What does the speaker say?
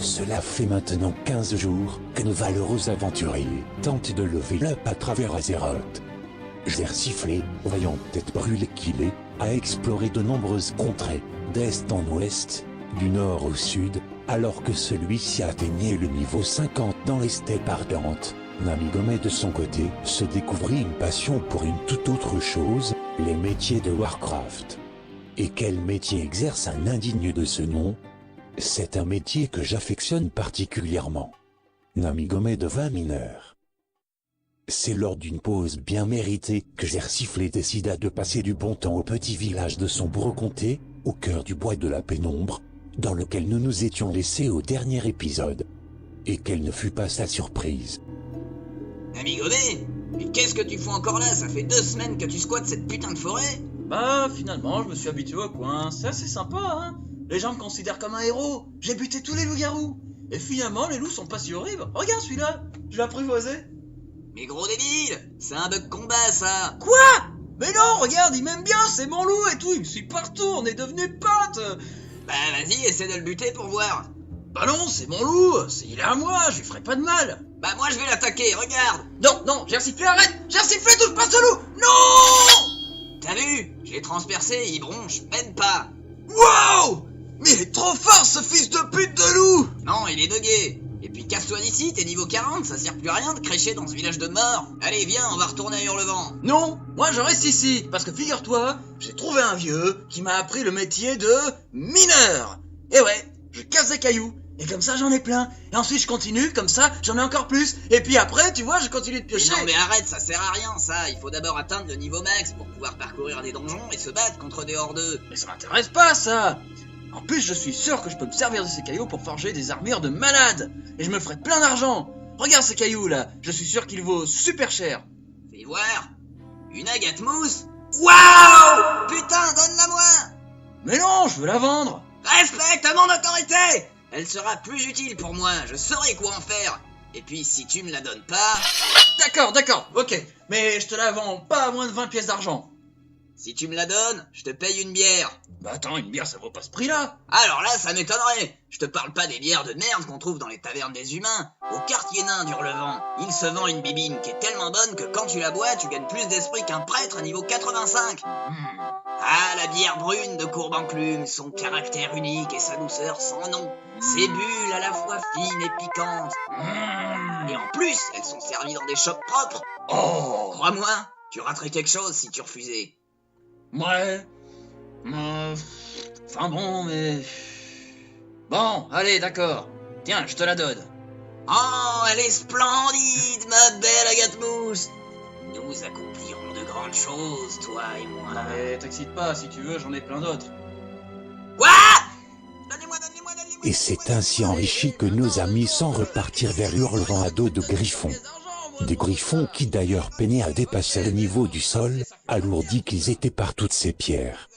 Cela fait maintenant 15 jours que nos valeureux aventuriers tentent de lever l'up à travers Azeroth. Zersiflé, voyant tête brûlée qu'il est, a exploré de nombreuses contrées, d'est en ouest, du nord au sud, alors que celui-ci atteignait le niveau 50 dans les steppes ardentes. Namigomet de son côté se découvrit une passion pour une toute autre chose, les métiers de Warcraft. Et quel métier exerce un indigne de ce nom? C'est un métier que j'affectionne particulièrement. Namigomet devint mineur. C'est lors d'une pause bien méritée que Zersiflé décida de passer du bon temps au petit village de Sombre Comté, au cœur du bois de la pénombre, dans lequel nous nous étions laissés au dernier épisode. Et quelle ne fut pas sa surprise. Namigomet, mais qu'est-ce que tu fous encore là? Ça fait 2 semaines que tu squattes cette putain de forêt. Bah finalement je me suis habitué au coin, c'est assez sympa hein. Les gens me considèrent comme un héros, j'ai buté tous les loups-garous. Et finalement les loups sont pas si horribles, regarde celui-là, je l'ai apprivoisé. Mais gros débile, c'est un bug combat ça. Quoi? Mais non, regarde, il m'aime bien, c'est mon loup et tout, il me suit partout, on est devenus potes. Bah vas-y, essaie de le buter pour voir. Bah non, c'est mon loup, il est à moi, je lui ferai pas de mal. Bah moi je vais l'attaquer, regarde. Non, Zersiflé, arrête, Zersiflé, touche pas ce loup. Non! T'as vu? Je l'ai transpercé, il bronche même pas. Wow! Mais il est trop fort ce fils de pute de loup! Non, il est bugué. Et puis casse-toi d'ici, t'es niveau 40, ça sert plus à rien de crécher dans ce village de morts. Allez viens, on va retourner à Hurlevent. Non, moi je reste ici, parce que figure-toi, j'ai trouvé un vieux qui m'a appris le métier de mineur. Et ouais, je casse des cailloux, et comme ça j'en ai plein. Et ensuite je continue, comme ça j'en ai encore plus. Et puis après, tu vois, je continue de Mais piocher. non mais arrête, ça sert à rien ça. Il faut d'abord atteindre le niveau max pour pouvoir parcourir des donjons et se battre contre des hordeux. Mais ça m'intéresse pas ça. En plus, je suis sûr que je peux me servir de ces cailloux pour forger des armures de malade. Et je me ferai plein d'argent. Regarde ces cailloux là, je suis sûr qu'ils vaut super cher. Fais voir. Une agate mousse. Waouh! Putain, donne-la-moi. Mais non, je veux la vendre. Respecte mon autorité. Elle sera plus utile pour moi, je saurai quoi en faire. Et puis si tu me la donnes pas... D'accord, ok. Mais je te la vends pas à moins de 20 pièces d'argent. Si tu me la donnes, je te paye une bière. Bah attends, une bière ça vaut pas ce prix-là. Alors là, ça m'étonnerait. Je te parle pas des bières de merde qu'on trouve dans les tavernes des humains. Au quartier nain d'Hurlevent, il se vend une bibine qui est tellement bonne que quand tu la bois, tu gagnes plus d'esprit qu'un prêtre à niveau 85. Ah, la bière brune de Courbenclume, son caractère unique et sa douceur sans nom. Ses bulles à la fois fines et piquantes. Et en plus, elles sont servies dans des chopes propres. Oh. Crois-moi, tu raterais quelque chose si tu refusais. Ouais. Enfin bon, mais... Bon, allez, d'accord. Tiens, je te la donne. Oh, elle est splendide, ma belle Agathe Mousse. Nous accomplirons de grandes choses, toi et moi. Non mais t'excite pas, si tu veux, j'en ai plein d'autres. Quoi? Donnez-moi. Et c'est ainsi enrichi que nos amis s'en repartirent vers Hurlevent à dos de griffons. Des griffons qui d'ailleurs peinaient à dépasser le niveau du sol, alourdis qu'ils étaient par toutes ces pierres.